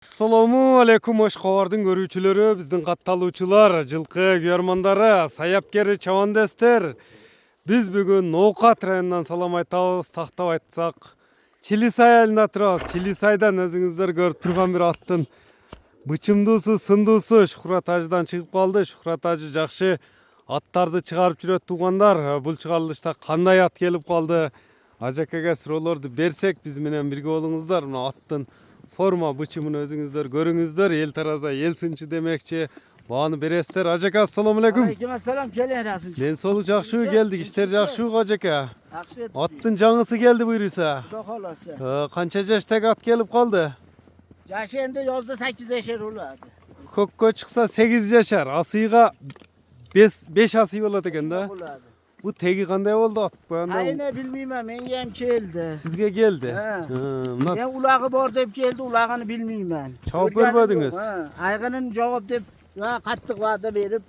Assalamu alaikum Oshqovar'dың görүүчүлөрү, биздин катталуучулар, жылкы күйөрмандары, саяпкер чабандестер. Биз бүгүн Ноокат районунан салам айтабыз, тактап айтсак, Чилисай айылында турабыз. Чилисайдан өзүңүздөр көрүп турган бир аттын бычымдуусу, сындуусу Шухрат ажыдан чыгып калды. Шухрат ажы жакшы аттарды чыгарып жүрөт туугандар. Бул чыгарылышта кандай ат келип калды? Ажакеге суроолорду берсек, биз менен бирге болуңуздар. Мына аттын forma bıçımını özünüzler görünüzler. El taraza el sınçı demekçi. Bağını berestler. Ajaka assalamu alaikum. Aleykümselam kelin rasın. Den solu jakşı geldik. İşler jakşı ajaka. Akşı etdi. Attın canısı geldi buyursa. Dokolası. Kança yaşta at gelip kaldı. Yaşı endi yozda 8 yaşar oladı. Kokko çıksa 8 yaşar. Asıyga 5 asıy oladı eken da. Oladı. Bu tegi kanday oldu at. Bu anda Ayını bilmeyim, mengem geldi. sizge geldi. Ben ulağı bor dep geldi, ulağını bilmeyim ben. Çabuk görmediniz. Aygının cevap dep, kattık vada verip.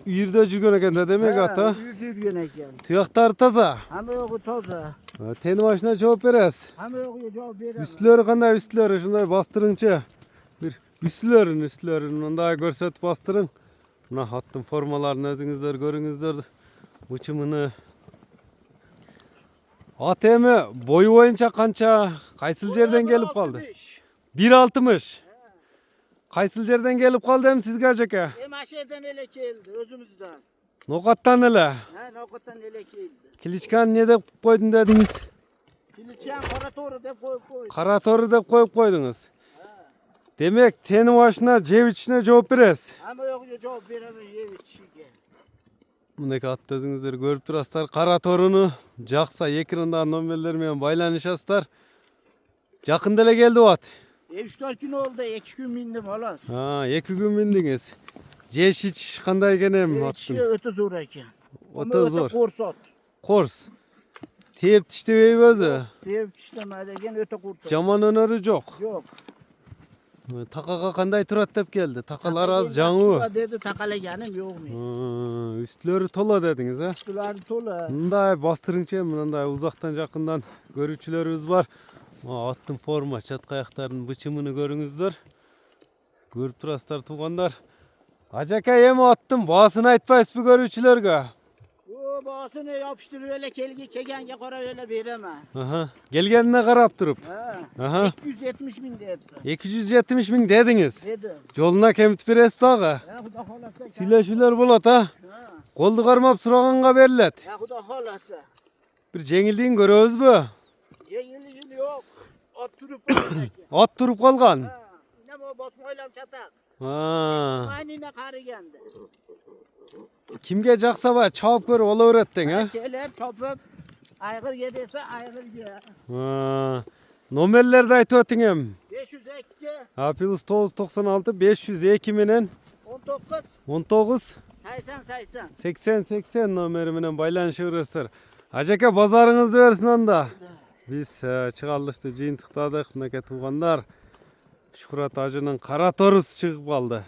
Yürüde жүрген eken de demek ata. Yürüyen eken. Tıyaktar taza. Ama yoğu toza. Teni başına cevap verez. Ama yoğu cevap veremez. Üstleri kanday üstleri şunday bastırınca bir üstlerin onday görsat bastırın. Buna attım formalarını özünüzler görünüzler. Uçumunu ATM boyu boyunca kança kaysıl yerden gelip kaldı? 1.60. Kaysıl yerden gelip kaldı hem sizge acaka? Hem aşağıdan ele geldi özümüzden. Nokattan ele. Ha, nokattan ele geldi. Kiliçkan ne de koydun dediniz? Kiliçen karatoru dep koyup. Karatoru da koyup koydunuz. Demek teni başına cev içine cevap verez. Ama yoğu cevap veremez yeviçiге. Mındaki attı özünüzleri görüp durasızlar. Karatorunu jaksa ekrandan nomerler menен baylanışasızlar. Jakında ele geldi o at. 3-4 gün oldu, 2 gün bindim halas. Ha, 2 gün bindiniz. Jeş hiç kanday genem attın? Öte zor eken. Oto zor. Korsat. Kors. Teyip tiştebey özü. Deyip işlemedi eken öte korsat. Jaman önörü yok. Yok. Takaga kanday turat dep geldi. Takalar az жаңы. Dedi takalagenim yok mu? Üstleri tola dediniz ha. Üstüler tola. Mınday bastırınca mınday uzaktan jakından görүүчүлөрүбүз бар. Attın forma, çatka ayaklarının bıçımını görünüzdür. Görüp turasızlar tuğanlar. Acaka yemi attım, bağısını aytpayız bu görүүчүлөрgө. O bağısını yapıştırıp öyle kegenge kora öyle veremem. Aha, gelgenine karap durup. Aha. 270 bin dedi. 270 bin dediniz. Dedim. Joluna kemit bir esplağı. Ya kuda halasa. Süleşüler bolat ha. Koldu karmap surağanga berilet. Ya kuda halasa. Bir jengildiğin göröbüz mü? Yengilliğin yok. At turup At durup kalgan. Ne bu basmayla çatak. Aynı karı geldi. Kimge jaksa ba çabuk görüp ola öğrettin ha? Kelep çopup aygır yediyse aygır ye. Nomerlerde aytып ötün hem. 502 Apilus 996 502 menen 19 19 80 80 nomeri menen baylanışırsızlar. Ajaka bazarыңызды bersin anda. Biz çıkarılıştı jıyıntıktadık. Mınake tuğanlar Şuhrat ajının kara torusu çıkıp kaldı.